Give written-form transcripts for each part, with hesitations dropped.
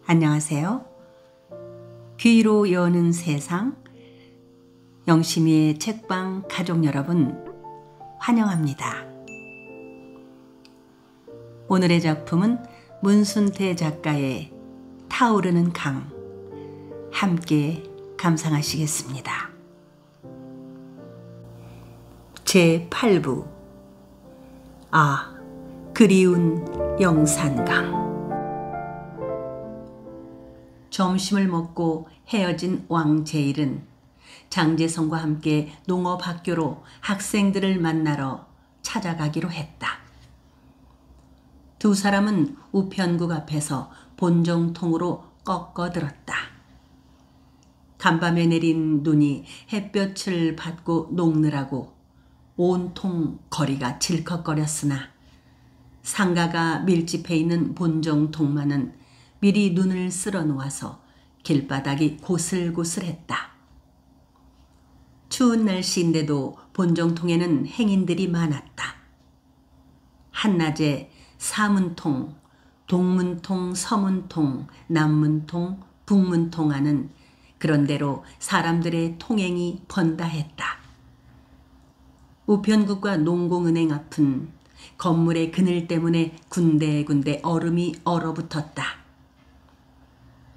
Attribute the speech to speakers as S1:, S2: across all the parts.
S1: 안녕하세요. 귀로 여는 세상, 영심이의 책방 가족 여러분 환영합니다. 오늘의 작품은 문순태 작가의 타오르는 강, 함께 감상하시겠습니다. 제8부 그리운 영산강. 점심을 먹고 헤어진 왕제일은 장제성과 함께 농업학교로 학생들을 만나러 찾아가기로 했다. 두 사람은 우편국 앞에서 본정통으로 꺾어들었다. 간밤에 내린 눈이 햇볕을 받고 녹느라고 온통 거리가 질컥거렸으나 상가가 밀집해 있는 본정통만은 미리 눈을 쓸어 놓아서 길바닥이 고슬고슬했다. 추운 날씨인데도 본정통에는 행인들이 많았다. 한낮에 사문통, 동문통, 서문통, 남문통, 북문통 하는 그런대로 사람들의 통행이 번다했다. 우편국과 농공은행 앞은 건물의 그늘 때문에 군데군데 얼음이 얼어붙었다.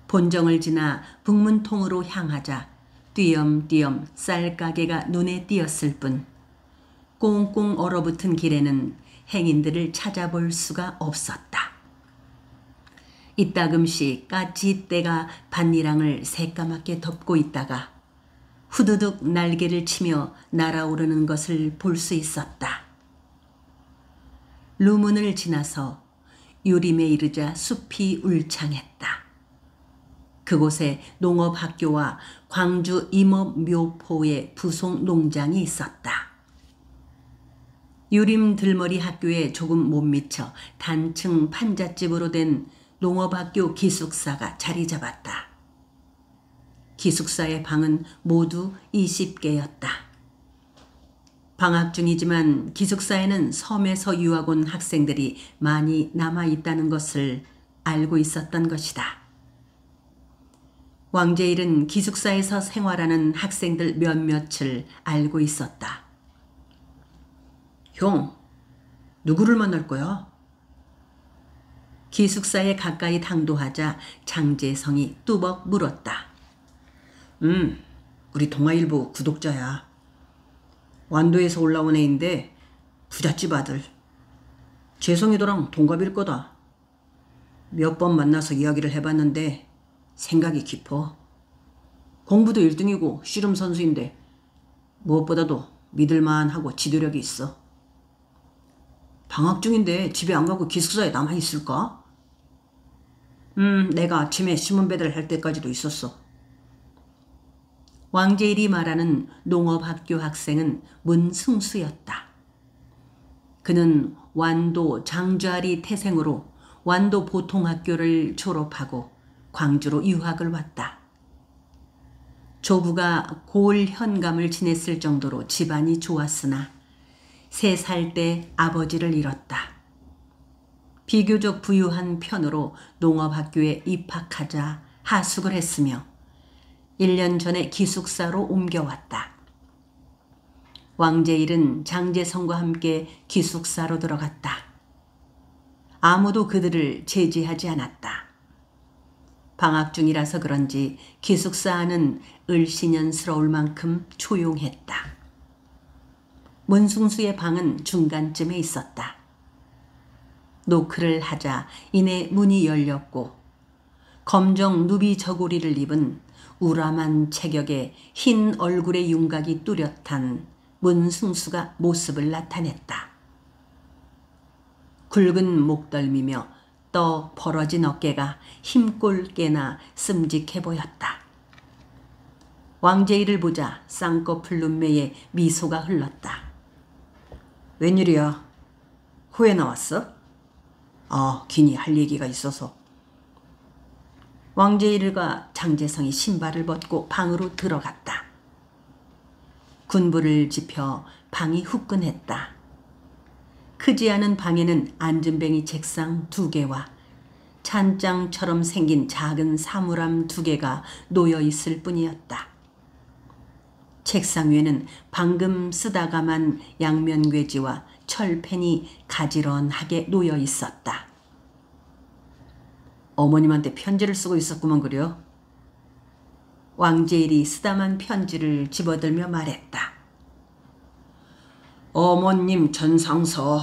S1: 본정을 지나 북문통으로 향하자 띄엄띄엄 쌀가게가 눈에 띄었을 뿐 꽁꽁 얼어붙은 길에는 행인들을 찾아볼 수가 없었다. 이따금씩 까치떼가 밭일랑을 새까맣게 덮고 있다가 후두둑 날개를 치며 날아오르는 것을 볼 수 있었다. 루문을 지나서 유림에 이르자 숲이 울창했다. 그곳에 농업학교와 광주 임업묘포의 부속 농장이 있었다. 유림 들머리 학교에 조금 못 미쳐 단층 판잣집으로 된 농업학교 기숙사가 자리 잡았다. 기숙사의 방은 모두 20개였다. 방학 중이지만 기숙사에는 섬에서 유학 온 학생들이 많이 남아있다는 것을 알고 있었던 것이다. 왕제일은 기숙사에서 생활하는 학생들 몇몇을 알고 있었다. 형, 누구를 만날 거야? 기숙사에 가까이 당도하자 장제성이 뚜벅 물었다. 우리 동아일보 구독자야. 완도에서 올라온 애인데 부잣집 아들. 재성이도랑 동갑일 거다. 몇 번 만나서 이야기를 해봤는데 생각이 깊어. 공부도 1등이고 씨름 선수인데 무엇보다도 믿을만하고 지도력이 있어. 방학 중인데 집에 안 가고 기숙사에 남아있을까? 내가 아침에 신문 배달할 때까지도 있었어. 왕제일이 말하는 농업학교 학생은 문승수였다. 그는 완도 장좌리 태생으로 완도 보통학교를 졸업하고 광주로 유학을 왔다. 조부가 고을 현감을 지냈을 정도로 집안이 좋았으나 3살 때 아버지를 잃었다. 비교적 부유한 편으로 농업학교에 입학하자 하숙을 했으며 1년 전에 기숙사로 옮겨왔다. 왕제일은 장제성과 함께 기숙사로 들어갔다. 아무도 그들을 제지하지 않았다. 방학 중이라서 그런지 기숙사 안은 을씨년스러울 만큼 조용했다. 문승수의 방은 중간쯤에 있었다. 노크를 하자 이내 문이 열렸고 검정 누비 저고리를 입은 우람한 체격에 흰 얼굴의 윤곽이 뚜렷한 문승수가 모습을 나타냈다. 굵은 목덜미며 떠 벌어진 어깨가 힘골 깨나 씀직해 보였다. 왕제일을 보자 쌍꺼풀 눈매에 미소가 흘렀다. 웬일이야? 후에 나왔어? 기니 할 얘기가 있어서. 왕제일과 장제성이 신발을 벗고 방으로 들어갔다. 군부를 지펴 방이 후끈했다. 크지 않은 방에는 앉은뱅이 책상 2개와 찬장처럼 생긴 작은 사물함 2개가 놓여 있을 뿐이었다. 책상 위에는 방금 쓰다가만 양면괴지와 철펜이 가지런하게 놓여 있었다. 어머님한테 편지를 쓰고 있었구만 그려. 왕제일이 쓰다만 편지를 집어들며 말했다. 어머님 전상서.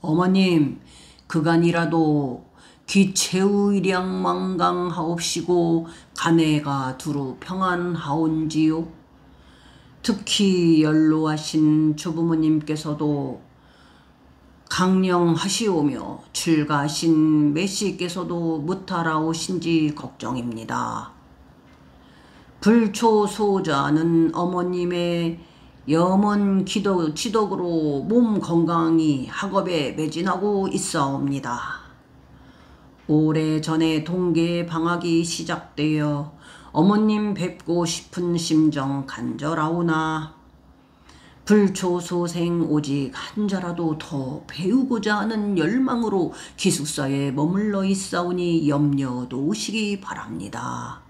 S1: 어머님 그간이라도 기체의량망강하옵시고 간해가 두루 평안하온지요. 특히 연로하신 조부모님께서도 강령하시오며 출가하신 메시께서도 무탈하오신지 걱정입니다. 불초소자는 어머님의 염원 지덕으로 몸 건강히 학업에 매진하고 있사옵니다. 오래전에 동계 방학이 시작되어 어머님 뵙고 싶은 심정 간절하오나 불초소생 오직 한자라도 더 배우고자 하는 열망으로 기숙사에 머물러 있사오니 염려 놓으시기 바랍니다.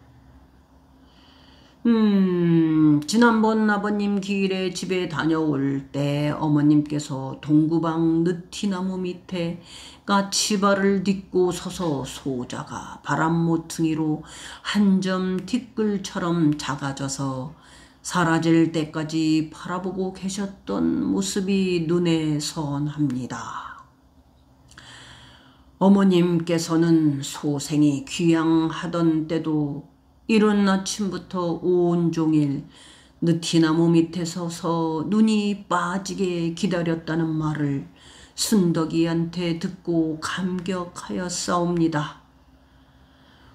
S1: 지난번 아버님 기일에 집에 다녀올 때 어머님께서 동구방 느티나무 밑에 까치발을 딛고 서서 소자가 바람 모퉁이로 한 점 티끌처럼 작아져서 사라질 때까지 바라보고 계셨던 모습이 눈에 선합니다. 어머님께서는 소생이 귀향하던 때도 이른 아침부터 온종일 느티나무 밑에 서서 눈이 빠지게 기다렸다는 말을 순덕이한테 듣고 감격하였사옵니다.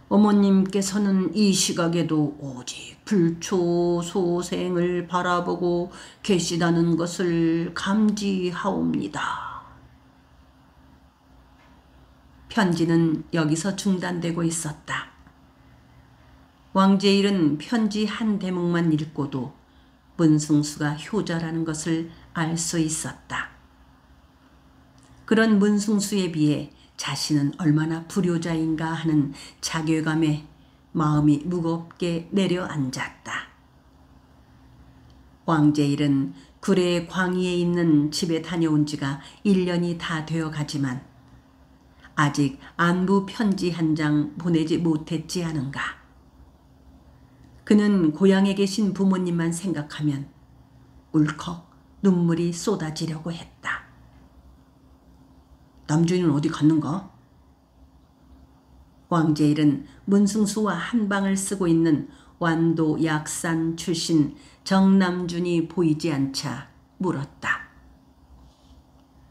S1: 어머님께서는 이 시각에도 오직 불초소생을 바라보고 계시다는 것을 감지하옵니다. 편지는 여기서 중단되고 있었다. 왕제일은 편지 한 대목만 읽고도 문승수가 효자라는 것을 알 수 있었다. 그런 문승수에 비해 자신은 얼마나 불효자인가 하는 자괴감에 마음이 무겁게 내려앉았다. 왕제일은 구례 광희에 있는 집에 다녀온 지가 1년이 다 되어 가지만 아직 안부 편지 한 장 보내지 못했지 않은가. 그는 고향에 계신 부모님만 생각하면 울컥 눈물이 쏟아지려고 했다. 남주인은 어디 갔는가? 왕제일은 문승수와 한 방을 쓰고 있는 완도 약산 출신 정남준이 보이지 않자 물었다.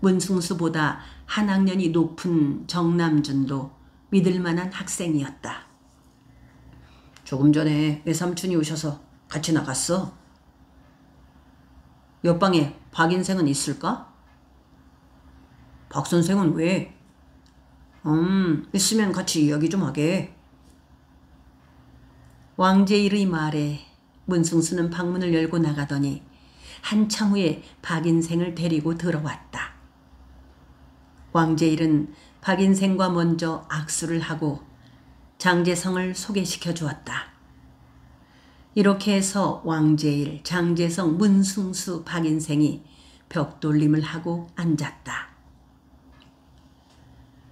S1: 문승수보다 한 학년이 높은 정남준도 믿을 만한 학생이었다. 조금 전에 외삼촌이 오셔서 같이 나갔어. 옆방에 박인생은 있을까? 박 선생은 왜? 있으면 같이 이야기 좀 하게. 왕제일의 말에 문승수는 방문을 열고 나가더니 한참 후에 박인생을 데리고 들어왔다. 왕제일은 박인생과 먼저 악수를 하고 장제성을 소개시켜 주었다. 이렇게 해서 왕제일, 장제성, 문승수, 박인생이 벽돌림을 하고 앉았다.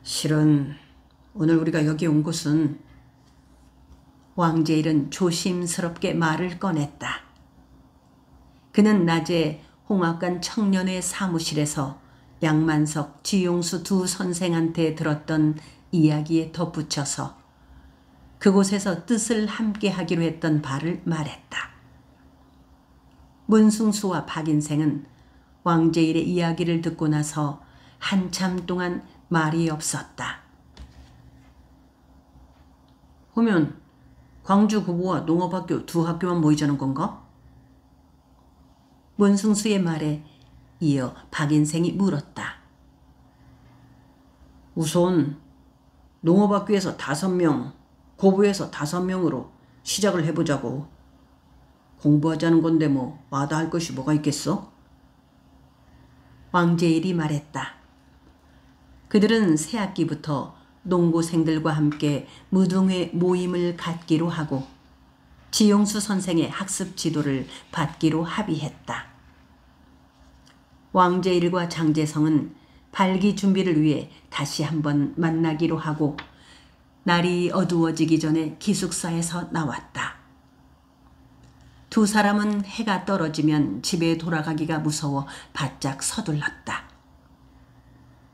S1: 실은 오늘 우리가 여기 온 곳은 왕제일은 조심스럽게 말을 꺼냈다. 그는 낮에 홍학관 청년회 사무실에서 양만석, 지용수 두 선생한테 들었던 이야기에 덧붙여서 그곳에서 뜻을 함께 하기로 했던 바를 말했다. 문승수와 박인생은 왕제일의 이야기를 듣고 나서 한참 동안 말이 없었다. 그러면 광주 고보와 농업학교 두 학교만 모이자는 건가? 문승수의 말에 이어 박인생이 물었다. 우선 농업학교에서 5명, 고부에서 5명으로 시작을 해보자고. 공부하자는 건데 뭐 마다할 것이 뭐가 있겠어? 왕제일이 말했다. 그들은 새학기부터 농고생들과 함께 무등회 모임을 갖기로 하고 지용수 선생의 학습 지도를 받기로 합의했다. 왕제일과 장제성은 발기 준비를 위해 다시 한번 만나기로 하고 날이 어두워지기 전에 기숙사에서 나왔다. 두 사람은 해가 떨어지면 집에 돌아가기가 무서워 바짝 서둘렀다.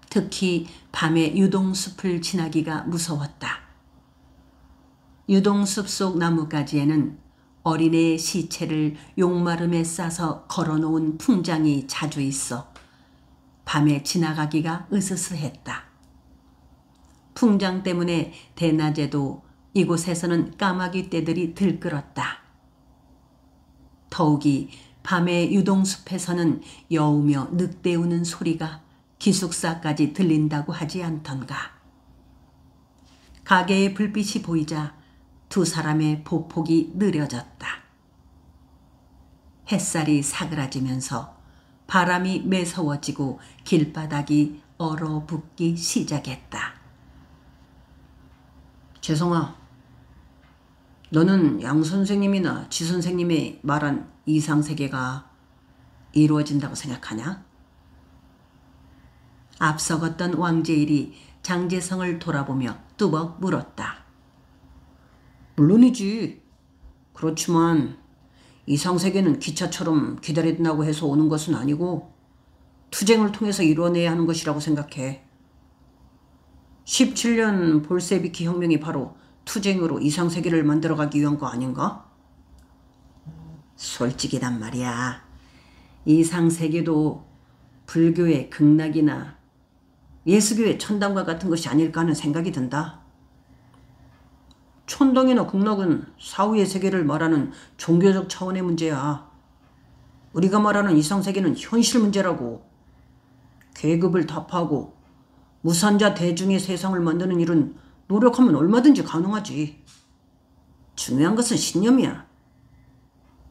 S1: 특히 밤에 유동숲을 지나기가 무서웠다. 유동숲 속 나뭇가지에는 어린애의 시체를 용마름에 싸서 걸어놓은 풍장이 자주 있어 밤에 지나가기가 으스스했다. 풍장 때문에 대낮에도 이곳에서는 까마귀 떼들이 들끓었다. 더욱이 밤의 유동숲에서는 여우며 늑대 우는 소리가 기숙사까지 들린다고 하지 않던가. 가게의 불빛이 보이자 두 사람의 보폭이 느려졌다. 햇살이 사그라지면서 바람이 매서워지고 길바닥이 얼어붙기 시작했다. 재성아, 너는 양 선생님이나 지 선생님이 말한 이상세계가 이루어진다고 생각하냐? 앞서갔던 왕제일이 장제성을 돌아보며 뚜벅 물었다. 물론이지. 그렇지만 이상세계는 기차처럼 기다린다고 해서 오는 것은 아니고 투쟁을 통해서 이루어내야 하는 것이라고 생각해. 17년 볼세비키 혁명이 바로 투쟁으로 이상세계를 만들어가기 위한 거 아닌가? 솔직히 난 말이야. 이상세계도 불교의 극락이나 예수교의 천당과 같은 것이 아닐까 하는 생각이 든다. 천당이나 극락은 사후의 세계를 말하는 종교적 차원의 문제야. 우리가 말하는 이상세계는 현실 문제라고. 계급을 타파하고 무산자 대중의 세상을 만드는 일은 노력하면 얼마든지 가능하지. 중요한 것은 신념이야.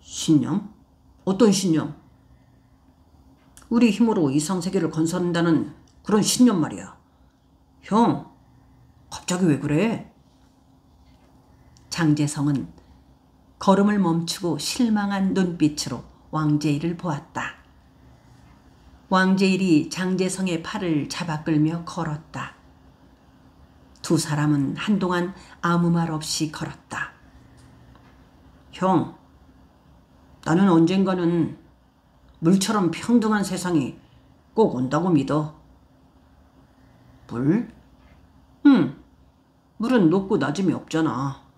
S1: 신념? 어떤 신념? 우리 힘으로 이상세계를 건설한다는 그런 신념 말이야. 형, 갑자기 왜 그래? 장제성은 걸음을 멈추고 실망한 눈빛으로 왕제일을 보았다. 왕제일이 장제성의 팔을 잡아 끌며 걸었다. 두 사람은 한동안 아무 말 없이 걸었다. 형, 나는 언젠가는 물처럼 평등한 세상이 꼭 온다고 믿어. 물? 물은 높고 낮음이 없잖아.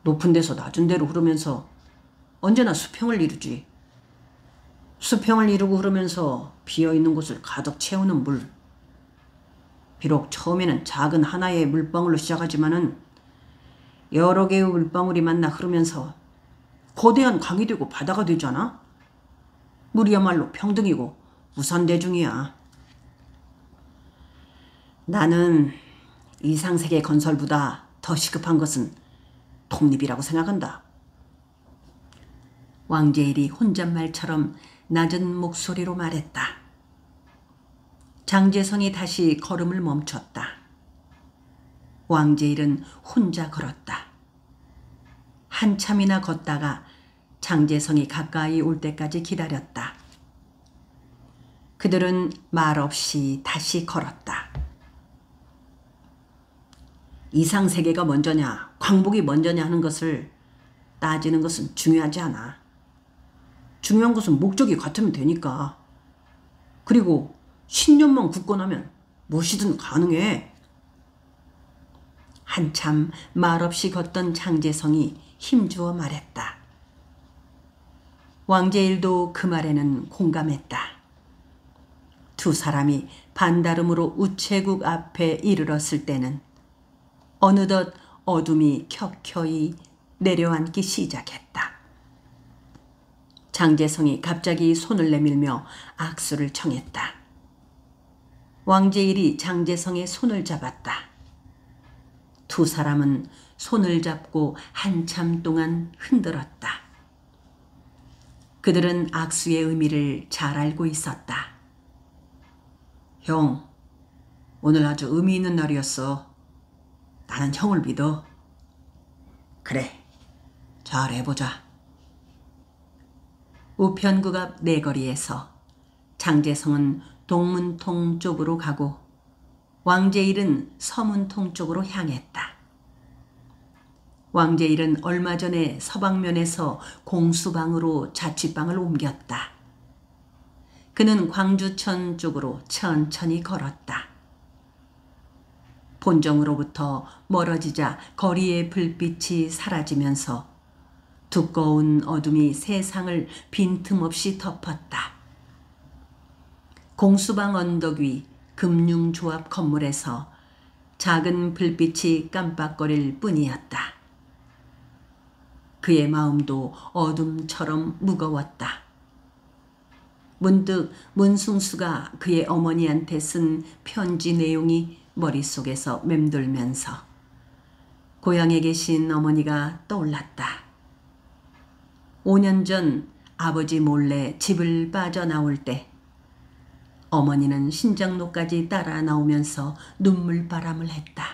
S1: 높은 데서 낮은 데로 흐르면서 언제나 수평을 이루지. 수평을 이루고 흐르면서 비어있는 곳을 가득 채우는 물. 비록 처음에는 작은 하나의 물방울로 시작하지만은 여러 개의 물방울이 만나 흐르면서 거대한 강이 되고 바다가 되잖아. 물이야말로 평등이고 무산대중이야. 나는 이상세계 건설보다 더 시급한 것은 독립이라고 생각한다. 왕제일이 혼잣말처럼 낮은 목소리로 말했다. 장제성이 다시 걸음을 멈췄다. 왕제일은 혼자 걸었다. 한참이나 걷다가 장제성이 가까이 올 때까지 기다렸다. 그들은 말없이 다시 걸었다. 이상세계가 먼저냐 광복이 먼저냐 하는 것을 따지는 것은 중요하지 않아. 중요한 것은 목적이 같으면 되니까. 그리고 신념만 굳건하면 무엇이든 가능해. 한참 말없이 걷던 장제성이 힘주어 말했다. 왕제일도 그 말에는 공감했다. 두 사람이 반다름으로 우체국 앞에 이르렀을 때는 어느덧 어둠이 켜켜이 내려앉기 시작했다. 장제성이 갑자기 손을 내밀며 악수를 청했다. 왕제일이 장제성의 손을 잡았다. 두 사람은 손을 잡고 한참 동안 흔들었다. 그들은 악수의 의미를 잘 알고 있었다. 형, 오늘 아주 의미 있는 날이었어. 나는 형을 믿어. 그래, 잘해보자. 우편국 앞 내거리에서 장제성은 동문통 쪽으로 가고 왕제일은 서문통 쪽으로 향했다. 왕제일은 얼마 전에 서방면에서 공수방으로 자취방을 옮겼다. 그는 광주천 쪽으로 천천히 걸었다. 본정으로부터 멀어지자 거리의 불빛이 사라지면서 두꺼운 어둠이 세상을 빈틈없이 덮었다. 공수방 언덕 위 금융조합 건물에서 작은 불빛이 깜빡거릴 뿐이었다. 그의 마음도 어둠처럼 무거웠다. 문득 문승수가 그의 어머니한테 쓴 편지 내용이 머릿속에서 맴돌면서 고향에 계신 어머니가 떠올랐다. 5년 전 아버지 몰래 집을 빠져나올 때 어머니는 신장로까지 따라 나오면서 눈물바람을 했다.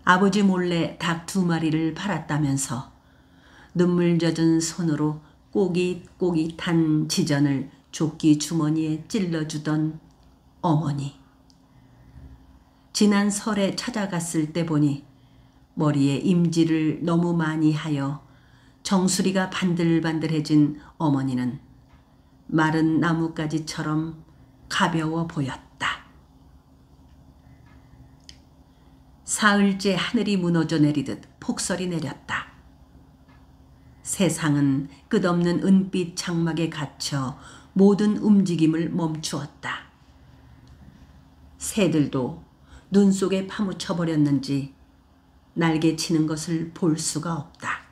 S1: 아버지 몰래 닭 2마리를 팔았다면서 눈물 젖은 손으로 꼬깃꼬깃한 지전을 조끼 주머니에 찔러주던 어머니. 지난 설에 찾아갔을 때 보니 머리에 임지를 너무 많이 하여 정수리가 반들반들해진 어머니는 마른 나뭇가지처럼 가벼워 보였다. 사흘째 하늘이 무너져 내리듯 폭설이 내렸다. 세상은 끝없는 은빛 장막에 갇혀 모든 움직임을 멈추었다. 새들도 눈 속에 파묻혀 버렸는지 날개치는 것을 볼 수가 없다.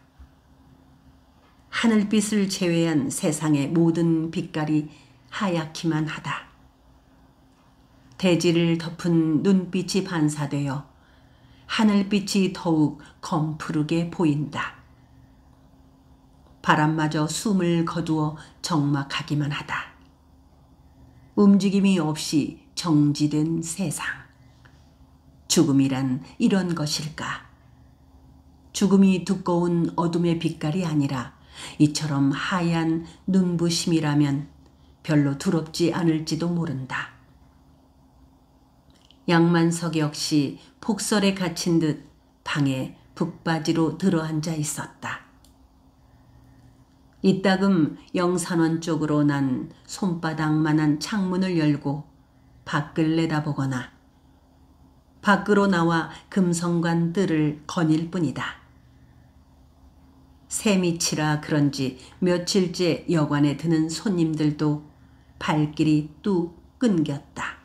S1: 하늘빛을 제외한 세상의 모든 빛깔이 하얗기만 하다. 대지를 덮은 눈빛이 반사되어 하늘빛이 더욱 검푸르게 보인다. 바람마저 숨을 거두어 적막하기만 하다. 움직임이 없이 정지된 세상. 죽음이란 이런 것일까? 죽음이 두꺼운 어둠의 빛깔이 아니라 이처럼 하얀 눈부심이라면 별로 두렵지 않을지도 모른다. 양만석 역시 폭설에 갇힌 듯 방에 북바지로 들어앉아 있었다. 이따금 영산원 쪽으로 난 손바닥만한 창문을 열고 밖을 내다보거나 밖으로 나와 금성관 뜰을 거닐 뿐이다. 새밑이라 그런지 며칠째 여관에 드는 손님들도 발길이 뚝 끊겼다.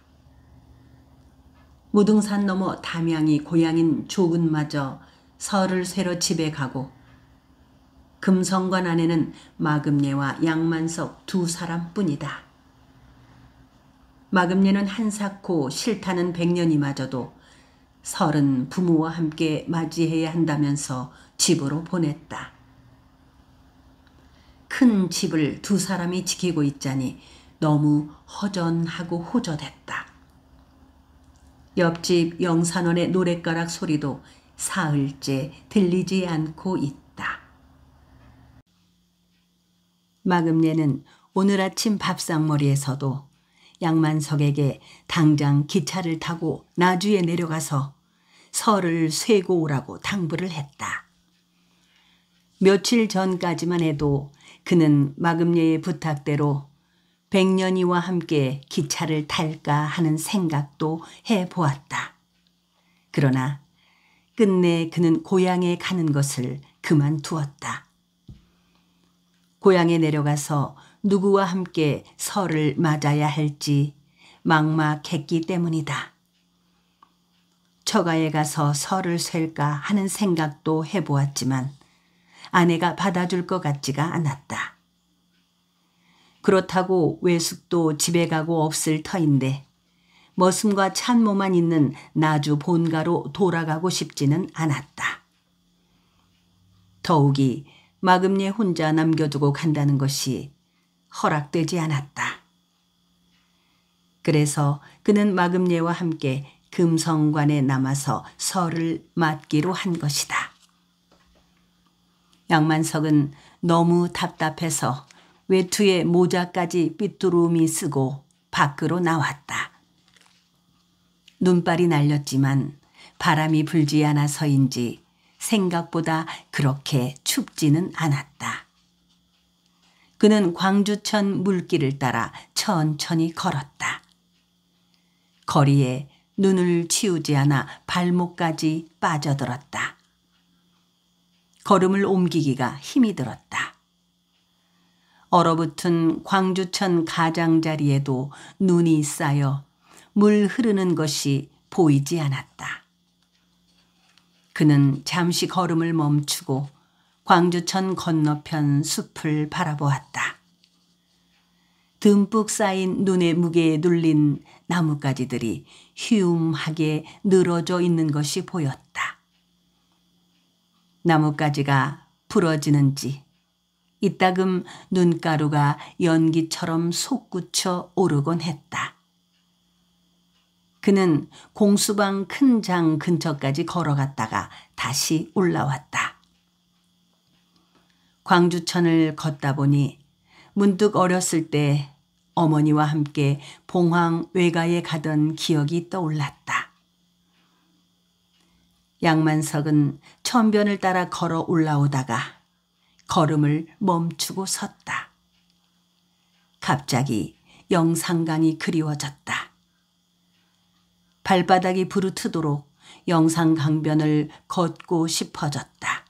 S1: 무등산 넘어 담양이 고향인 조근마저 설을 쇠러 집에 가고 금성관 안에는 마금례와 양만석 2사람뿐이다. 마금례는 한사코 싫다는 백년이마저도 설은 부모와 함께 맞이해야 한다면서 집으로 보냈다. 큰 집을 2사람이 지키고 있자니 너무 허전하고 호젓했다. 옆집 영산원의 노랫가락 소리도 사흘째 들리지 않고 있다. 마금례는 오늘 아침 밥상머리에서도 양만석에게 당장 기차를 타고 나주에 내려가서 설을 쇠고 오라고 당부를 했다. 며칠 전까지만 해도 그는 마금례의 부탁대로 백년이와 함께 기차를 탈까 하는 생각도 해보았다. 그러나 끝내 그는 고향에 가는 것을 그만두었다. 고향에 내려가서 누구와 함께 설을 맞아야 할지 막막했기 때문이다. 처가에 가서 설을 셀까 하는 생각도 해보았지만 아내가 받아줄 것 같지가 않았다. 그렇다고 외숙도 집에 가고 없을 터인데 머슴과 찬모만 있는 나주 본가로 돌아가고 싶지는 않았다. 더욱이 마금례 혼자 남겨두고 간다는 것이 허락되지 않았다. 그래서 그는 마금례와 함께
S2: 금성관에 남아서 설을 맞기로 한 것이다. 양만석은 너무 답답해서 외투에 모자까지 삐뚤음이 쓰고 밖으로 나왔다. 눈발이 날렸지만 바람이 불지 않아서인지 생각보다 그렇게 춥지는 않았다. 그는 광주천 물길을 따라 천천히 걸었다. 거리에 눈을 치우지 않아 발목까지 빠져들었다. 걸음을 옮기기가 힘이 들었다. 얼어붙은 광주천 가장자리에도 눈이 쌓여 물 흐르는 것이 보이지 않았다. 그는 잠시 걸음을 멈추고 광주천 건너편 숲을 바라보았다. 듬뿍 쌓인 눈의 무게에 눌린 나뭇가지들이 휘움하게 늘어져 있는 것이 보였다. 나뭇가지가 부러지는지 이따금 눈가루가 연기처럼 솟구쳐 오르곤 했다. 그는 공수방 큰 장 근처까지 걸어갔다가 다시 올라왔다. 광주천을 걷다 보니 문득 어렸을 때 어머니와 함께 봉황 외가에 가던 기억이 떠올랐다. 양만석은 천변을 따라 걸어 올라오다가 걸음을 멈추고 섰다. 갑자기 영산강이 그리워졌다. 발바닥이 부르트도록 영산강변을 걷고 싶어졌다.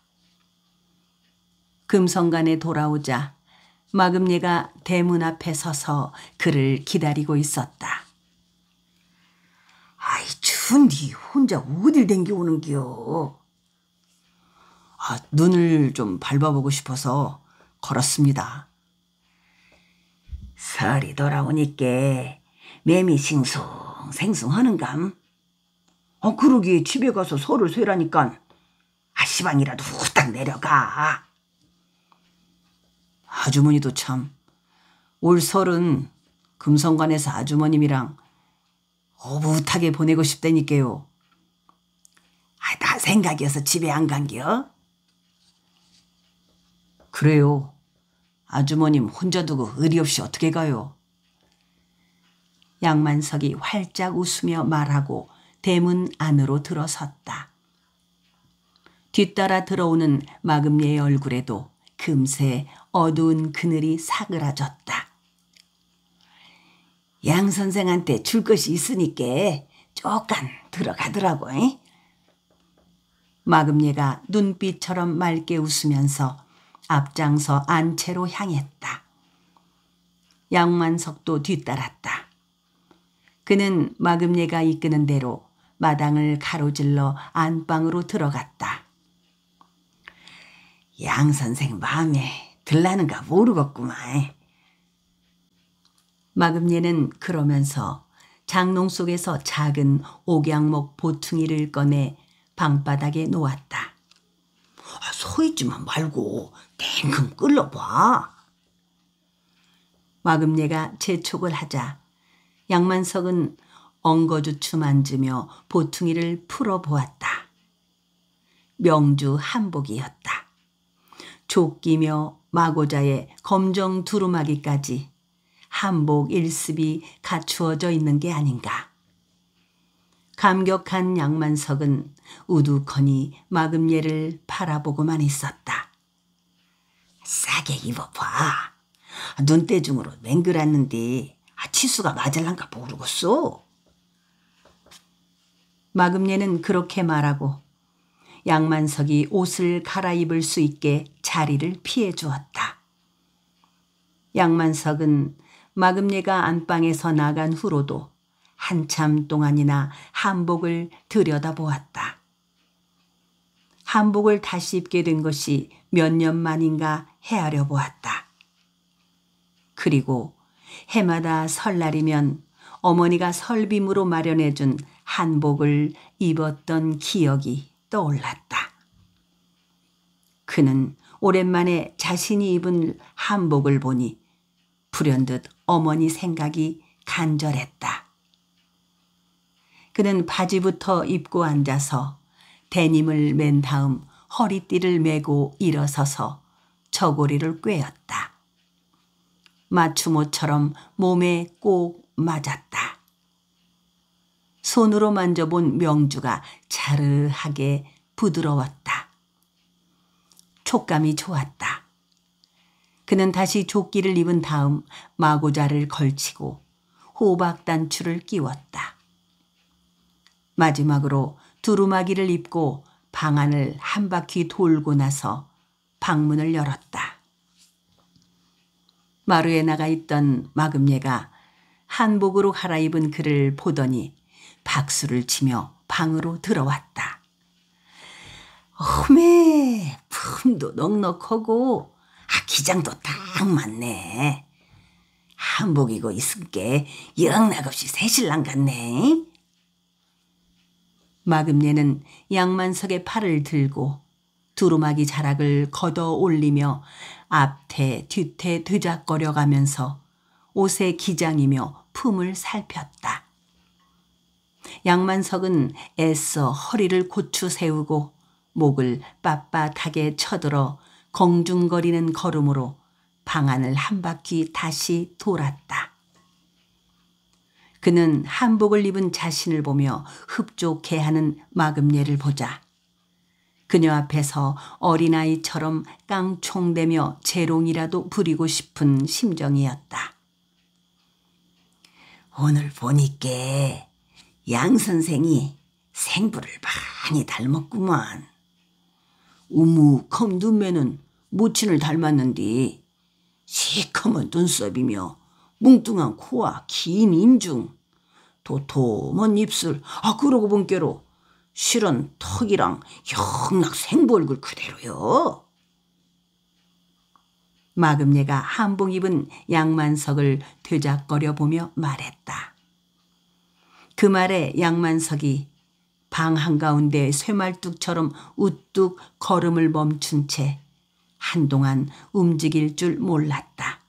S2: 금성관에 돌아오자 마금니가 대문 앞에 서서 그를 기다리고 있었다.
S1: 아이 추운 니 혼자 어딜 댕겨오는겨? 눈을 좀 밟아보고 싶어서 걸었습니다. 설이 돌아오니까 매미 싱숭생숭하는감? 그러기에 집에 가서 설을 쇠라니깐 시방이라도 후딱 내려가. 아주머니도 참 올 설은 금성관에서 아주머님이랑 오붓하게 보내고 싶다니까요. 나 생각이어서 집에 안 간겨? 그래요. 아주머님 혼자 두고 의리 없이 어떻게 가요?
S2: 양만석이 활짝 웃으며 말하고 대문 안으로 들어섰다. 뒤따라 들어오는 마금니의 얼굴에도 금세 어두운 그늘이 사그라졌다. 양 선생한테 줄 것이 있으니까 쪼깐 들어가더라고. 마금니가 눈빛처럼 맑게 웃으면서 앞장서 안채로 향했다. 양만석도 뒤따랐다. 그는 마금니가 이끄는 대로 마당을 가로질러 안방으로 들어갔다. 양 선생 마음에 들라는가 모르겠구만. 마금니는 그러면서 장롱 속에서 작은 옥양목 보퉁이를 꺼내 방바닥에 놓았다.
S1: 서 있지만 말고 땡금 끌러봐.
S2: 마금니가 재촉을 하자 양만석은 엉거주춤 앉으며 보퉁이를 풀어보았다. 명주 한복이었다. 조끼며 마고자에 검정 두루마기까지 한복 일습이 갖추어져 있는 게 아닌가. 감격한 양만석은 우두커니 마금니를 바라보고만 있었다.
S1: 싸게 입어봐. 눈대중으로 맹글었는데 치수가 맞을란가 모르겠어.
S2: 마금니는 그렇게 말하고 양만석이 옷을 갈아입을 수 있게 자리를 피해 주었다. 양만석은 마금니가 안방에서 나간 후로도 한참 동안이나 한복을 들여다보았다. 한복을 다시 입게 된 것이 몇 년 만인가 헤아려 보았다. 그리고 해마다 설날이면 어머니가 설빔으로 마련해준 한복을 입었던 기억이 떠올랐다. 그는 오랜만에 자신이 입은 한복을 보니 불현듯 어머니 생각이 간절했다. 그는 바지부터 입고 앉아서 데님을 맨 다음 허리띠를 메고 일어서서 저고리를 꿰었다. 맞춤옷처럼 몸에 꼭 맞았다. 손으로 만져본 명주가 자르하게 부드러웠다. 촉감이 좋았다. 그는 다시 조끼를 입은 다음 마고자를 걸치고 호박 단추를 끼웠다. 마지막으로 두루마기를 입고 방 안을 한 바퀴 돌고 나서 방문을 열었다. 마루에 나가 있던 마금예가 한복으로 갈아입은 그를 보더니 박수를 치며 방으로 들어왔다. 어메, 품도 넉넉하고 기장도 딱 맞네. 한복이고 있은게 영락없이 새신랑 같네. 마금예는 양만석의 팔을 들고 두루마기 자락을 걷어 올리며 앞태 뒤태 되작거려가면서 옷의 기장이며 품을 살폈다. 양만석은 애써 허리를 고추 세우고 목을 빳빳하게 쳐들어 공중거리는 걸음으로 방 안을 한 바퀴 다시 돌았다. 그는 한복을 입은 자신을 보며 흡족해하는 마금예를 보자 그녀 앞에서 어린아이처럼 깡총대며 재롱이라도 부리고 싶은 심정이었다. 오늘 보니까 양 선생이 생부를 많이 닮았구만. 우묵컴 눈매는 모친을 닮았는데 시커먼 눈썹이며 뭉뚱한 코와 긴 인중, 도톰한 입술, 그러고 본께로 실은 턱이랑 영락 생부 얼굴 그대로요. 마금예가 한복 입은 양만석을 되작거려 보며 말했다. 그 말에 양만석이 방 한가운데 쇠말뚝처럼 우뚝 걸음을 멈춘 채 한동안 움직일 줄 몰랐다.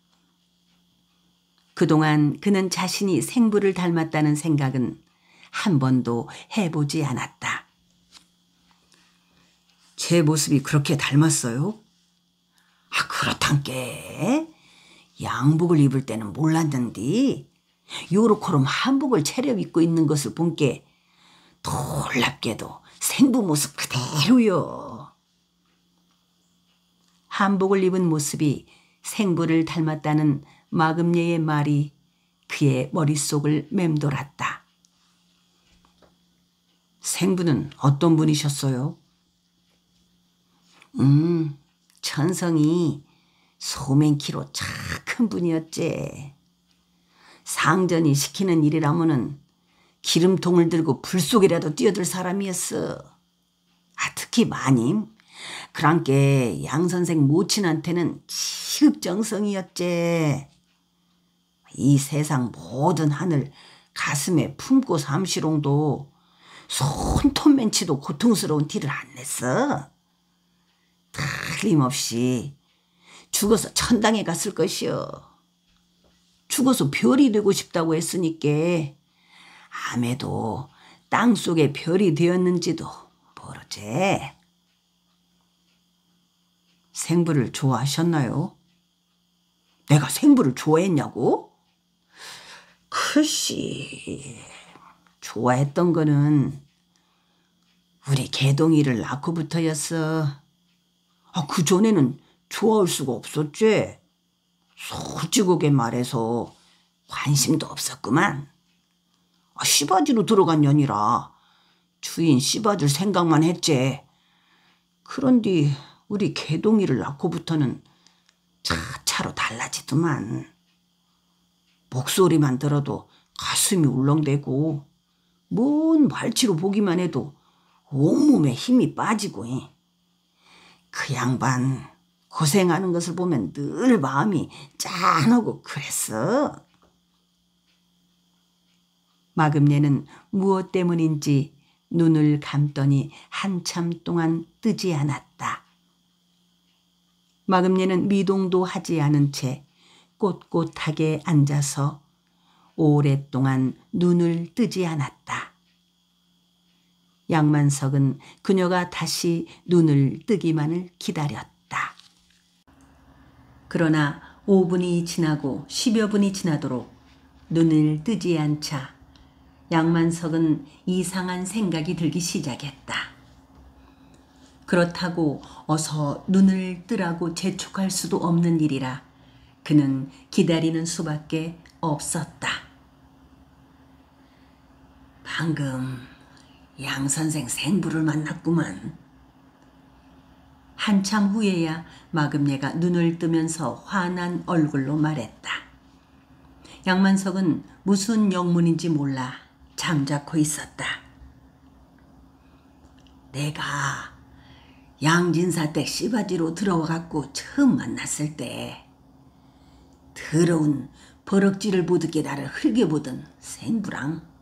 S2: 그동안 그는 자신이 생부를 닮았다는 생각은 한 번도 해보지 않았다. 제 모습이 그렇게 닮았어요? 그렇단께. 양복을 입을 때는 몰랐는데 요렇게럼 한복을 차려입고 있는 것을 본께 놀랍게도 생부 모습 그대로요. 한복을 입은 모습이 생부를 닮았다는 마금예의 말이 그의 머릿속을 맴돌았다. 생부는 어떤 분이셨어요? 천성이 소맨키로 착한 분이었지. 상전이 시키는 일이라면은 기름통을 들고 불 속이라도 뛰어들 사람이었어. 특히 마님, 그랑께 양선생 모친한테는 시급정성이었지. 이 세상 모든 하늘 가슴에 품고 삼시롱도 손톱맨치도 고통스러운 티를 안 냈어. 틀림없이 죽어서 천당에 갔을 것이여. 죽어서 별이 되고 싶다고 했으니까 아매도 땅속에 별이 되었는지도 모르지. 생부를 좋아하셨나요? 내가 생부를 좋아했냐고? 글쎄, 좋아했던 거는 우리 개동이를 낳고부터였어. 그전에는 좋아할 수가 없었지. 솔직하게 말해서 관심도 없었구만. 씨바지로 들어간 년이라 주인 씨바들 생각만 했지. 그런데 우리 개동이를 낳고부터는 차차로 달라지더만. 목소리만 들어도 가슴이 울렁대고 뭔 말치로 보기만 해도 온몸에 힘이 빠지고. 그 양반 고생하는 것을 보면 늘 마음이 짠하고 그랬어. 마금예는 무엇 때문인지 눈을 감더니 한참 동안 뜨지 않았다. 마금예는 미동도 하지 않은 채 꼿꼿하게 앉아서 오랫동안 눈을 뜨지 않았다. 양만석은 그녀가 다시 눈을 뜨기만을 기다렸다. 그러나 5분이 지나고 10여 분이 지나도록 눈을 뜨지 않자 양만석은 이상한 생각이 들기 시작했다. 그렇다고 어서 눈을 뜨라고 재촉할 수도 없는 일이라 그는 기다리는 수밖에 없었다. 방금 양 선생 생부를 만났구만. 한참 후에야 마금례가 눈을 뜨면서 화난 얼굴로 말했다. 양만석은 무슨 영문인지 몰라 잠자코 있었다. 내가 양진사 댁 씨바지로 들어와갖고 처음 만났을 때 더러운 버럭지를 보듯게 나를 흘겨보던 생부랑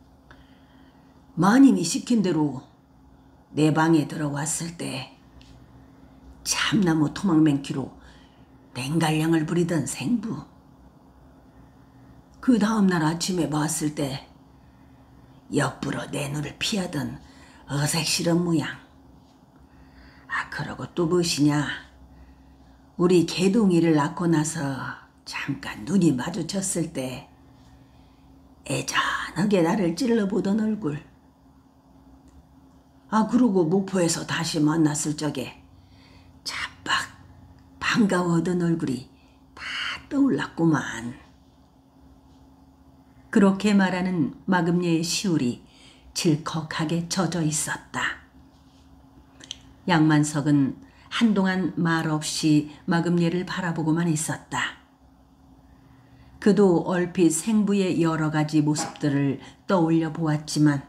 S2: 마님이 시킨 대로 내 방에 들어왔을 때 참나무 토막맹키로 맹갈량을 부리던 생부, 그 다음날 아침에 봤을 때 옆으로 내 눈을 피하던 어색시런 모양. 그러고 또 무엇이냐, 우리 개동이를 낳고 나서 잠깐 눈이 마주쳤을 때 애잔하게 나를 찔러보던 얼굴. 그러고 목포에서 다시 만났을 적에 자빡 반가워하던 얼굴이 다 떠올랐구만. 그렇게 말하는 마금례의 시울이 질컥하게 젖어 있었다. 양만석은 한동안 말없이 마금례를 바라보고만 있었다. 그도 얼핏 생부의 여러 가지 모습들을 떠올려 보았지만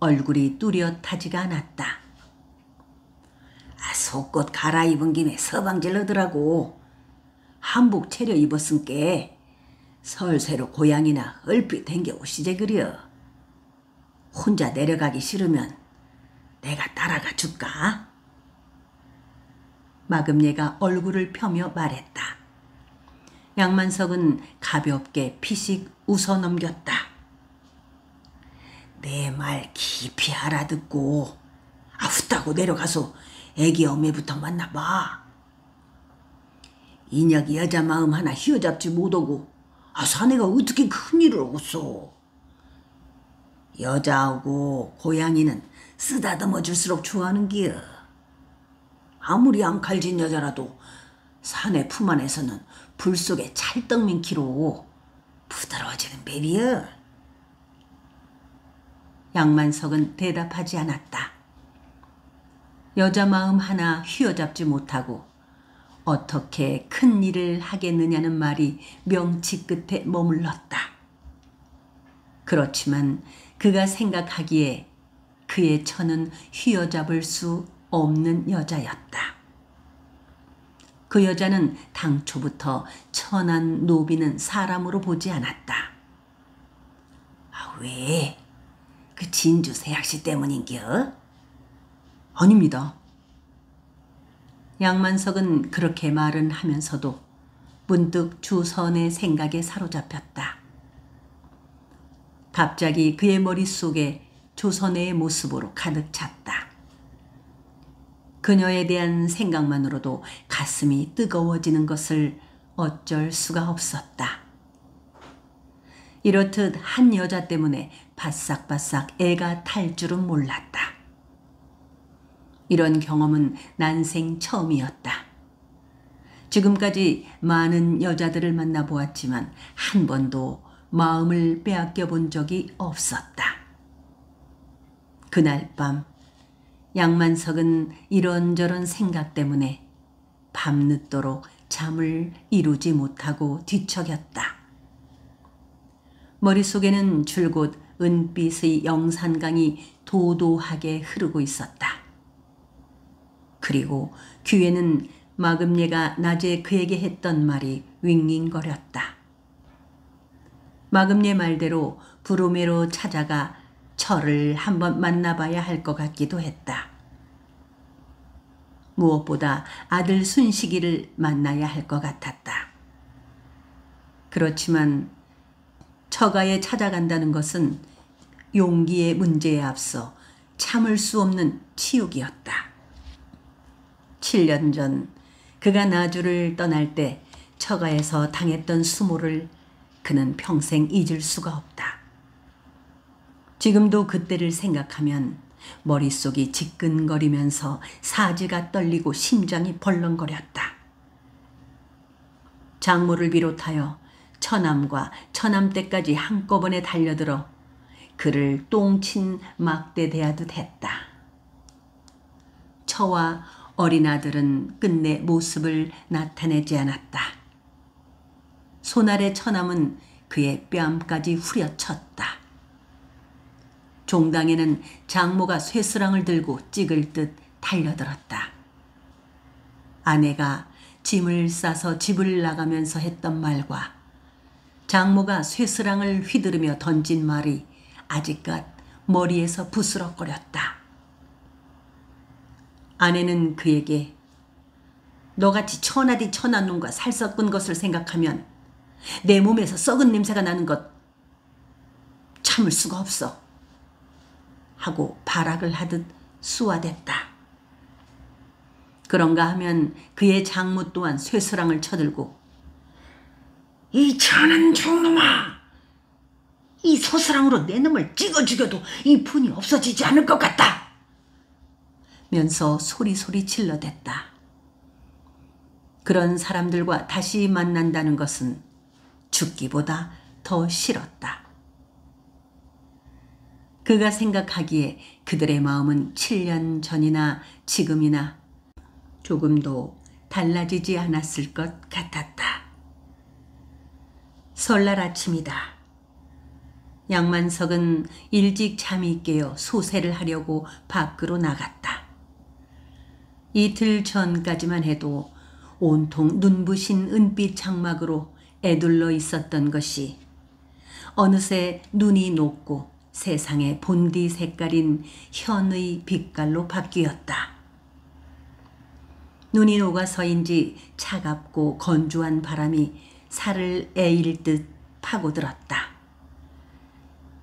S2: 얼굴이 뚜렷하지가 않았다. 속옷 갈아입은 김에 서방질 하더라고. 한복 차려 입었은께 설새로 고향이나 얼핏 댕겨 오시제 그려. 혼자 내려가기 싫으면 내가 따라가 줄까? 마금례가 얼굴을 펴며 말했다. 양만석은 가볍게 피식 웃어 넘겼다. 내 말 깊이 알아듣고 후딱 내려가서 애기 어매부터 만나봐. 인혁이 여자 마음 하나 휘어잡지 못하고 사내가 어떻게 큰일을 하겠소. 여자하고 고양이는 쓰다듬어 줄수록 좋아하는 기여. 아무리 암칼진 여자라도 사내 품 안에서는 불 속에 찰떡민키로 부드러워지는 베비여. 양만석은 대답하지 않았다. 여자 마음 하나 휘어잡지 못하고 어떻게 큰 일을 하겠느냐는 말이 명치 끝에 머물렀다. 그렇지만 그가 생각하기에 그의 처는 휘어잡을 수 없는 여자였다. 그 여자는 당초부터 천한 노비는 사람으로 보지 않았다. 왜? 그 진주 세약씨 때문인겨? 아닙니다. 양만석은 그렇게 말은 하면서도 문득 주선의 생각에 사로잡혔다. 갑자기 그의 머릿속에 조선의 모습으로 가득 찼다. 그녀에 대한 생각만으로도 가슴이 뜨거워지는 것을 어쩔 수가 없었다. 이렇듯 한 여자 때문에 바싹바싹 애가 탈 줄은 몰랐다. 이런 경험은 난생 처음이었다. 지금까지 많은 여자들을 만나보았지만 한 번도 마음을 빼앗겨 본 적이 없었다. 그날 밤 양만석은 이런저런 생각 때문에 밤늦도록 잠을 이루지 못하고 뒤척였다. 머릿속에는 줄곧 은빛의 영산강이 도도하게 흐르고 있었다. 그리고 귀에는 마금례가 낮에 그에게 했던 말이 윙윙거렸다. 마금례 말대로 부르메로 찾아가 철을 한번 만나봐야 할 것 같기도 했다. 무엇보다 아들 순식이를 만나야 할 것 같았다. 그렇지만 처가에 찾아간다는 것은 용기의 문제에 앞서
S1: 참을 수 없는 치욕이었다. 7년 전 그가 나주를 떠날 때 처가에서 당했던 수모를 그는 평생 잊을 수가 없다. 지금도 그때를 생각하면 머릿속이 지끈거리면서 사지가 떨리고 심장이 벌렁거렸다. 장모를 비롯하여 처남과 처남댁까지 한꺼번에 달려들어 그를 똥친 막대 대하듯 했다. 처와 어린 아들은 끝내 모습을 나타내지 않았다. 손아래 처남은 그의 뺨까지 후려쳤다. 종당에는 장모가 쇠스랑을 들고 찍을 듯 달려들었다. 아내가 짐을 싸서 집을 나가면서 했던 말과 장모가 쇠스랑을 휘두르며 던진 말이 아직껏 머리에서 부스럭거렸다. 아내는 그에게 너같이 천하디 천한 놈과 살 섞은 것을 생각하면 내 몸에서 썩은 냄새가 나는 것 참을 수가 없어 하고 발악을 하듯 수화됐다. 그런가 하면 그의 장모 또한 쇠스랑을 쳐들고 이 천한 종놈아, 이 소스랑으로 내 놈을 찍어 죽여도 이 분이 없어지지 않을 것 같다 면서 소리소리 질러댔다. 그런 사람들과 다시 만난다는 것은 죽기보다 더 싫었다. 그가 생각하기에 그들의 마음은 7년 전이나 지금이나 조금도 달라지지 않았을 것 같았다. 설날 아침이다. 양만석은 일찍 잠이 깨어 소세를 하려고 밖으로 나갔다. 이틀 전까지만 해도 온통 눈부신 은빛 장막으로 애둘러 있었던 것이 어느새 눈이 녹고 세상의 본디 색깔인 현의 빛깔로 바뀌었다. 눈이 녹아서인지 차갑고 건조한 바람이 살을 에일 듯 파고들었다.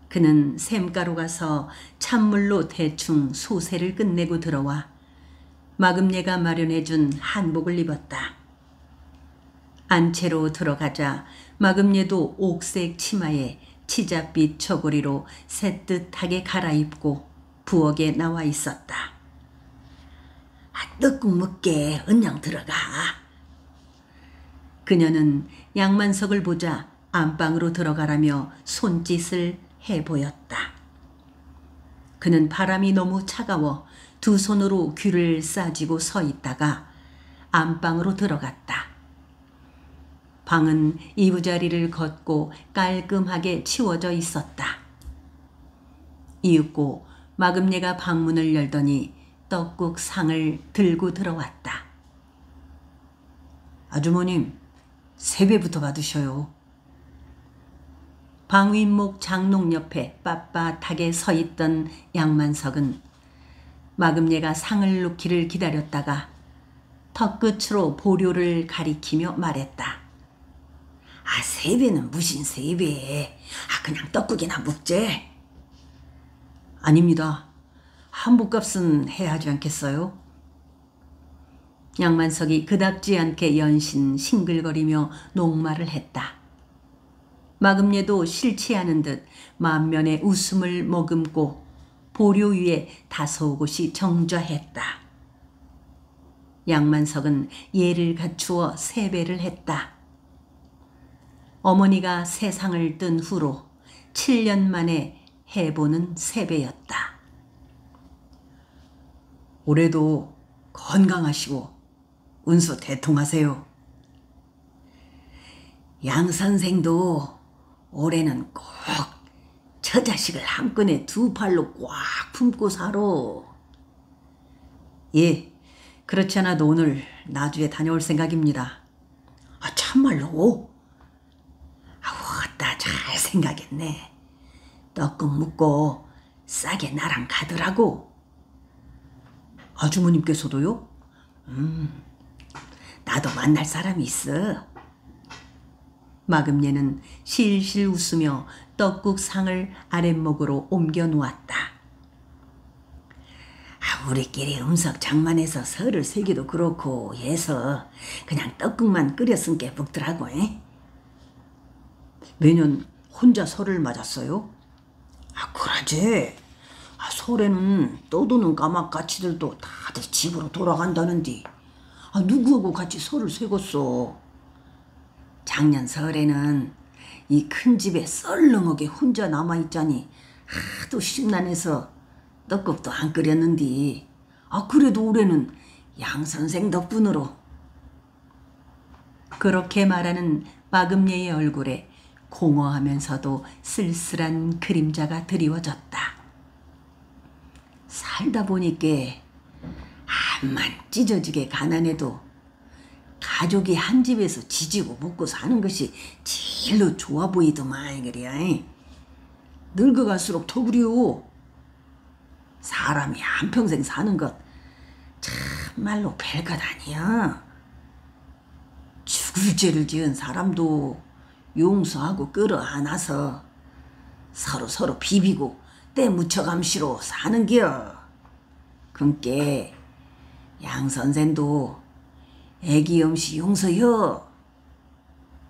S1: 그는 샘가로 가서 찬물로 대충 소세를 끝내고 들어와 마금례가 마련해준 한복을 입었다. 안채로 들어가자 마금례도 옥색 치마에 치자빛 저고리로 새뜻하게 갈아입고 부엌에 나와 있었다. 떡국 먹게 언냥 들어가. 그녀는 양만석을 보자 안방으로 들어가라며 손짓을 해보였다. 그는 바람이 너무 차가워 두 손으로 귀를 싸쥐고 서 있다가 안방으로 들어갔다. 방은 이부자리를 걷고 깔끔하게 치워져 있었다. 이윽고 마금례가 방문을 열더니 떡국 상을 들고 들어왔다. 아주머님, 세배부터 받으셔요. 방윗목 장롱 옆에 빳빳하게 서 있던 양만석은 마금례가 상을 놓기를 기다렸다가 턱끝으로 보료를 가리키며 말했다. 세배는 무슨 세배. 그냥 떡국이나 먹재. 아닙니다. 한복값은 해야 하지 않겠어요? 양만석이 그닥지 않게 연신 싱글거리며 녹말을 했다. 마금례도 싫지 않은 듯 만면에 웃음을 머금고 보료 위에 다소곳이 정좌했다. 양만석은 예를 갖추어 세배를 했다. 어머니가 세상을 뜬 후로 7년 만에 해보는 세배였다. 올해도 건강하시고 운수 대통하세요. 양 선생도 올해는 꼭 저 자식을 한끈에 두 팔로 꽉 품고 살아. 예, 그렇지 않아도 오늘 나주에 다녀올 생각입니다. 참말로? 왔다 잘 생각했네. 떡국 묵고 싸게 나랑 가더라고. 아주머님께서도요? 나도 만날 사람이 있어. 마금례는 실실 웃으며 떡국 상을 아랫목으로 옮겨 놓았다. 우리끼리 음석 장만해서 설을 세기도 그렇고 해서 그냥 떡국만 끓였은 게 먹더라고. 매년 혼자 설을 맞았어요? 그러지. 설에는 떠도는 까막까치들도 다들 집으로 돌아간다는데 누구하고 같이 설을 세웠어? 작년 설에는 이 큰 집에 썰렁하게 혼자 남아있자니 하도 심란해서 떡국도 안 끓였는데 그래도 올해는 양 선생 덕분으로.
S2: 그렇게 말하는 마금예의 얼굴에 공허하면서도 쓸쓸한 그림자가 드리워졌다.
S1: 살다 보니까 암만 찢어지게 가난해도 가족이 한 집에서 지지고 먹고 사는 것이 제일로 좋아 보이더만 그래. 늙어갈수록 더 그려. 사람이 한평생 사는 것 참말로 별것 아니야. 죽을 죄를 지은 사람도 용서하고 끌어안아서 서로 비비고 때 묻혀감시로 사는겨. 그니께 양 선생도 애기 엄시 용서여.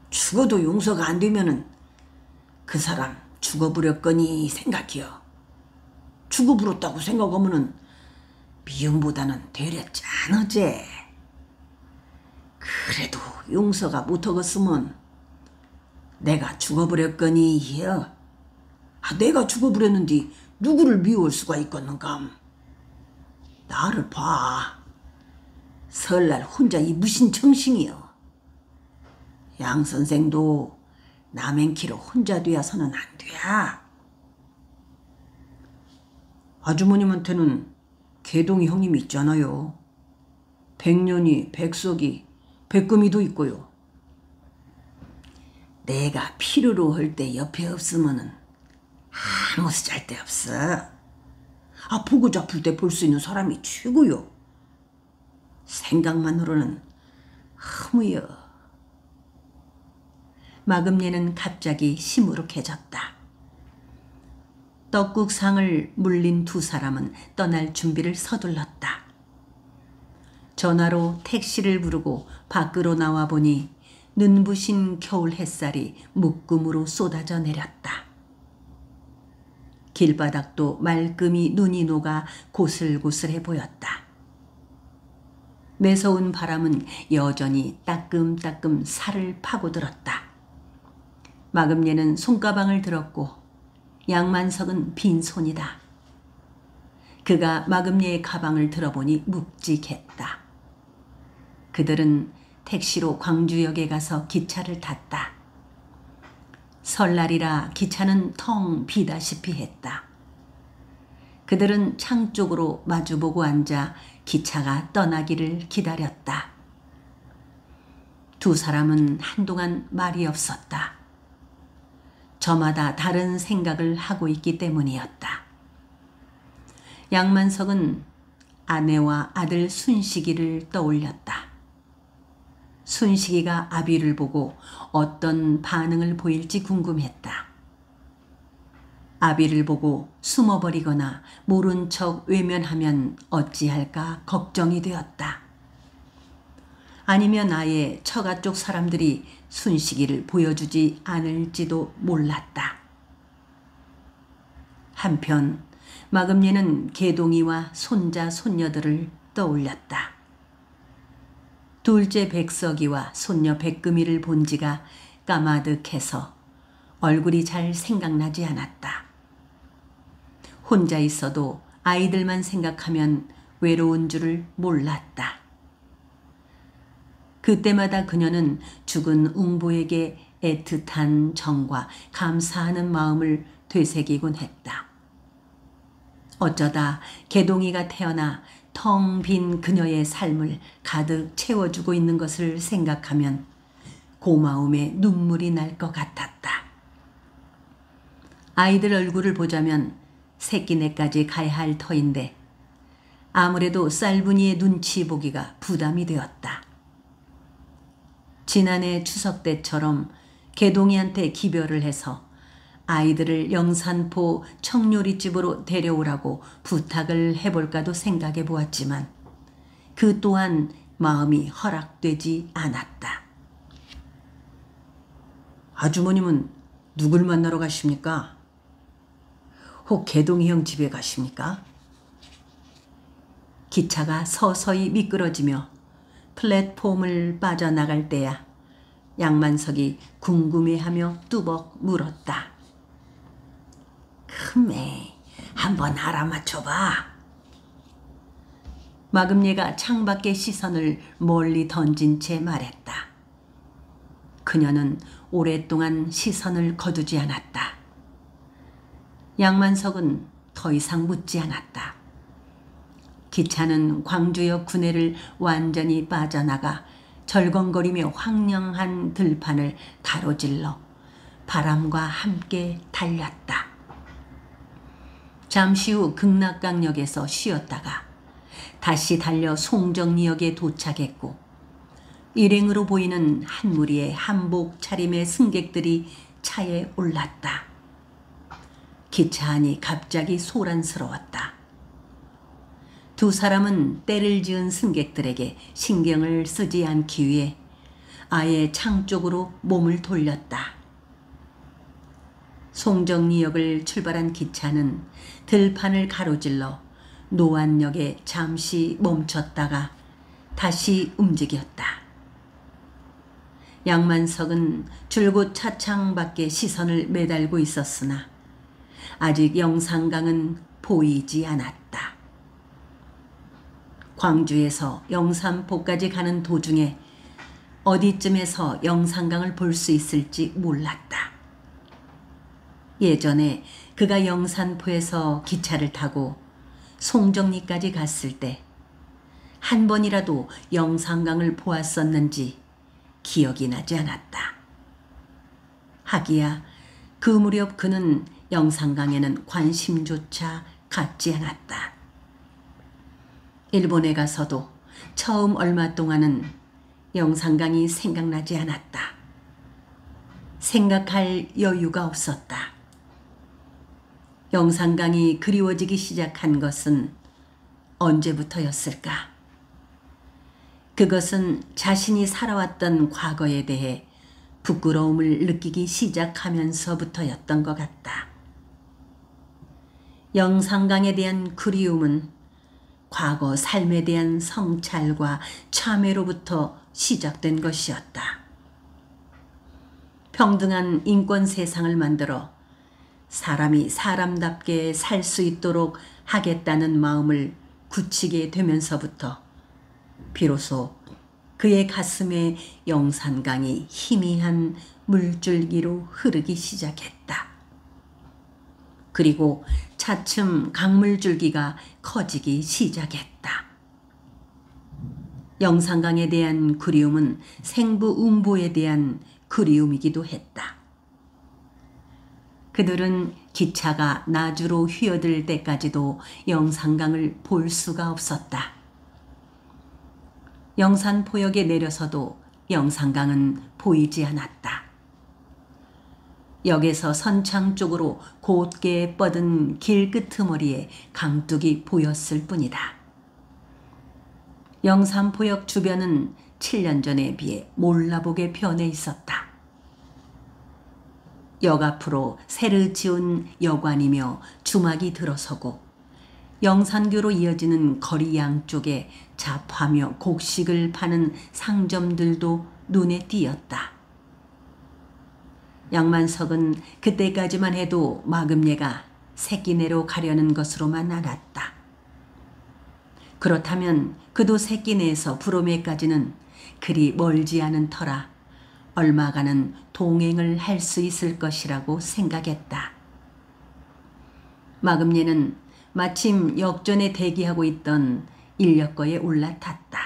S1: 죽어도 용서가 안 되면은 그 사람 죽어버렸거니 생각해요. 죽어버렸다고 생각하면은 미움보다는 되려 짠하지. 그래도 용서가 못하겠으면 내가 죽어버렸거니 해요. 내가 죽어버렸는데 누구를 미워할 수가 있겠는감. 나를 봐. 설날 혼자 이 무신청싱이여. 양 선생도 남행키로 혼자 되어서는 안 돼. 아주머님한테는 개동이 형님이 있잖아요. 백년이, 백석이, 백금이도 있고요. 내가 필요로 할 때 옆에 없으면은 아무 쓸데없어. 보고 잡을 때 볼 수 있는 사람이 최고요. 생각만으로는 허무여.
S2: 마금예는 갑자기 시무룩해졌다. 떡국상을 물린 두 사람은 떠날 준비를 서둘렀다. 전화로 택시를 부르고 밖으로 나와 보니 눈부신 겨울 햇살이 묶음으로 쏟아져 내렸다. 길바닥도 말끔히 눈이 녹아 고슬고슬해 보였다. 매서운 바람은 여전히 따끔따끔 살을 파고들었다. 마금예는 손가방을 들었고 양만석은 빈손이다. 그가 마금예의 가방을 들어보니 묵직했다. 그들은 택시로 광주역에 가서 기차를 탔다. 설날이라 기차는 텅 비다시피 했다. 그들은 창 쪽으로 마주보고 앉아 기차가 떠나기를 기다렸다. 두 사람은 한동안 말이 없었다. 저마다 다른 생각을 하고 있기 때문이었다. 양만석은 아내와 아들 순식이를 떠올렸다. 순식이가 아비를 보고 어떤 반응을 보일지 궁금했다. 아비를 보고 숨어버리거나 모른 척 외면하면 어찌할까 걱정이 되었다. 아니면 아예 처가 쪽 사람들이 순식이를 보여주지 않을지도 몰랐다. 한편 마금예는 개동이와 손자 손녀들을 떠올렸다. 둘째 백석이와 손녀 백금이를 본 지가 까마득해서 얼굴이 잘 생각나지 않았다. 혼자 있어도 아이들만 생각하면 외로운 줄을 몰랐다. 그때마다 그녀는 죽은 웅보에게 애틋한 정과 감사하는 마음을 되새기곤 했다. 어쩌다 개동이가 태어나 텅 빈 그녀의 삶을 가득 채워주고 있는 것을 생각하면 고마움에 눈물이 날 것 같았다. 아이들 얼굴을 보자면 새끼네까지 가야 할 터인데 아무래도 쌀분이의 눈치 보기가 부담이 되었다. 지난해 추석 때처럼 개동이한테 기별을 해서 아이들을 영산포 청요리집으로 데려오라고 부탁을 해볼까도 생각해 보았지만 그 또한 마음이 허락되지 않았다.
S1: 아주머님은 누굴 만나러 가십니까? 혹 개동이 형 집에 가십니까?
S2: 기차가 서서히 미끄러지며 플랫폼을 빠져나갈 때야 양만석이 궁금해하며 뚜벅 물었다.
S1: 흠에 한번 알아맞혀봐.
S2: 마금예가 창밖에 시선을 멀리 던진 채 말했다. 그녀는 오랫동안 시선을 거두지 않았다. 양만석은 더 이상 묻지 않았다. 기차는 광주역 구내를 완전히 빠져나가 절건거리며 황량한 들판을 가로질러 바람과 함께 달렸다. 잠시 후 극락강역에서 쉬었다가 다시 달려 송정리역에 도착했고 일행으로 보이는 한 무리의 한복 차림의 승객들이 차에 올랐다. 기차 안이 갑자기 소란스러웠다. 두 사람은 때를 지은 승객들에게 신경을 쓰지 않기 위해 아예 창 쪽으로 몸을 돌렸다. 송정리역을 출발한 기차는 들판을 가로질러 노안역에 잠시 멈췄다가 다시 움직였다. 양만석은 줄곧 차창 밖에 시선을 매달고 있었으나 아직 영산강은 보이지 않았다. 광주에서 영산포까지 가는 도중에 어디쯤에서 영산강을 볼 수 있을지 몰랐다. 예전에 그가 영산포에서 기차를 타고 송정리까지 갔을 때 한 번이라도 영산강을 보았었는지 기억이 나지 않았다. 하기야 그 무렵 그는 영산강에는 관심조차 갖지 않았다. 일본에 가서도 처음 얼마 동안은 영산강이 생각나지 않았다. 생각할 여유가 없었다. 영산강이 그리워지기 시작한 것은 언제부터였을까? 그것은 자신이 살아왔던 과거에 대해 부끄러움을 느끼기 시작하면서부터였던 것 같다. 영산강에 대한 그리움은 과거 삶에 대한 성찰과 참회로부터 시작된 것이었다. 평등한 인권 세상을 만들어 사람이 사람답게 살 수 있도록 하겠다는 마음을 굳히게 되면서부터 비로소 그의 가슴에 영산강이 희미한 물줄기로 흐르기 시작했다. 그리고 차츰 강물줄기가 커지기 시작했다. 영산강에 대한 그리움은 생부음보에 대한 그리움이기도 했다. 그들은 기차가 나주로 휘어들 때까지도 영산강을 볼 수가 없었다. 영산포역에 내려서도 영산강은 보이지 않았다. 역에서 선창 쪽으로 곧게 뻗은 길 끄트머리에 강둑이 보였을 뿐이다. 영산포역 주변은 7년 전에 비해 몰라보게 변해 있었다. 역 앞으로 새를 지은 여관이며 주막이 들어서고 영산교로 이어지는 거리 양쪽에 잡화며 곡식을 파는 상점들도 눈에 띄었다. 양만석은 그때까지만 해도 마금예가 새끼내로 가려는 것으로만 알았다. 그렇다면 그도 새끼내에서 부로매까지는 그리 멀지 않은 터라 얼마간은 동행을 할 수 있을 것이라고 생각했다. 마금예는 마침 역전에 대기하고 있던 인력거에 올라탔다.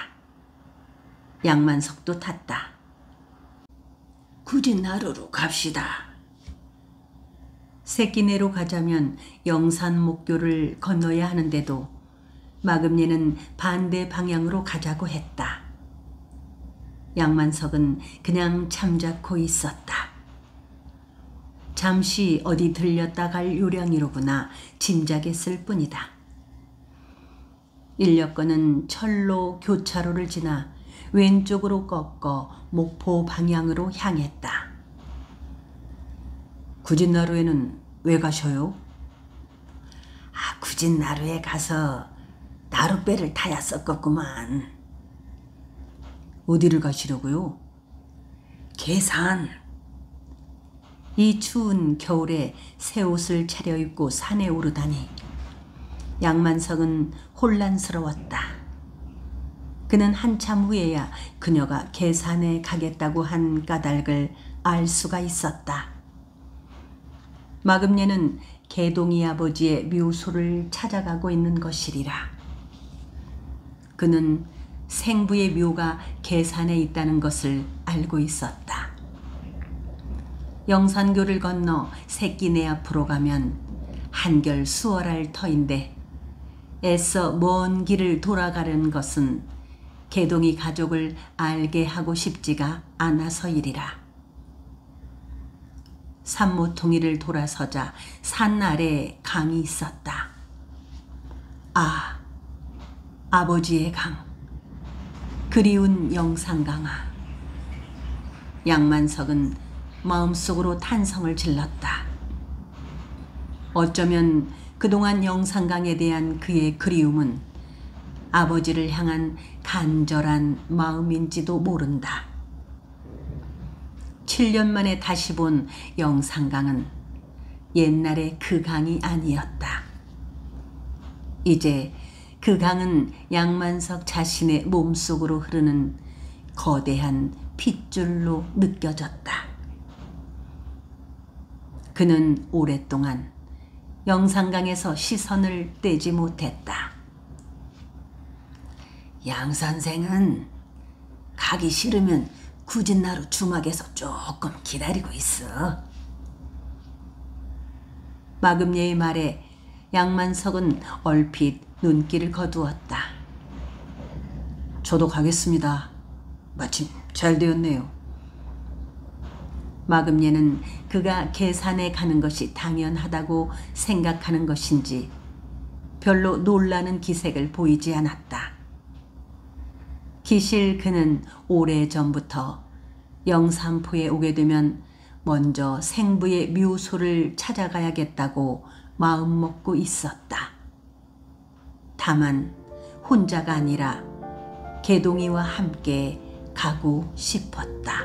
S2: 양만석도 탔다.
S1: 굳이 나루로 갑시다.
S2: 새끼내로 가자면 영산목교를 건너야 하는데도 마금예는 반대 방향으로 가자고 했다. 양만석은 그냥 잠자코 있었다. 잠시 어디 들렸다 갈 요량이로구나 짐작했을 뿐이다. 인력거는 철로 교차로를 지나 왼쪽으로 꺾어 목포 방향으로 향했다. 구진나루에는 왜 가셔요? 구진나루에 가서 나룻배를 타야 썩겠구만. 어디를 가시려고요? 계산. 이 추운 겨울에 새 옷을 차려입고 산에 오르다니 양만석은 혼란스러웠다. 그는 한참 후에야 그녀가 계산에 가겠다고 한 까닭을 알 수가 있었다. 마금례는 개동이 아버지의 묘소를 찾아가고 있는 것이리라. 그는 생부의 묘가 계산에 있다는 것을 알고 있었다. 영산교를 건너 새끼내 앞으로 가면 한결 수월할 터인데 애써 먼 길을 돌아가려는 것은 개동이 가족을 알게 하고 싶지가 않아서이리라. 산모통이를 돌아서자 산 아래에 강이 있었다. 아버지의 강. 그리운 영산강아. 양만석은 마음속으로 탄성을 질렀다. 어쩌면 그동안 영산강에 대한 그의 그리움은 아버지를 향한 간절한 마음인지도 모른다. 7년 만에 다시 본 영산강은 옛날의 그 강이 아니었다. 이제 그 강은 양만석 자신의 몸속으로 흐르는 거대한 핏줄로 느껴졌다. 그는 오랫동안 영산강에서 시선을 떼지 못했다. 양 선생은 가기 싫으면 구진나루 주막에서 조금 기다리고 있어. 마금례의 말에 양만석은 얼핏 눈길을 거두었다. 저도 가겠습니다. 마침 잘 되었네요. 마금례는 그가 계산에 가는 것이 당연하다고 생각하는 것인지 별로 놀라는 기색을 보이지 않았다. 기실 그는 오래전부터 영산포에 오게 되면 먼저 생부의 묘소를 찾아가야겠다고 마음먹고 있었다. 다만 혼자가 아니라 개동이와 함께 가고 싶었다.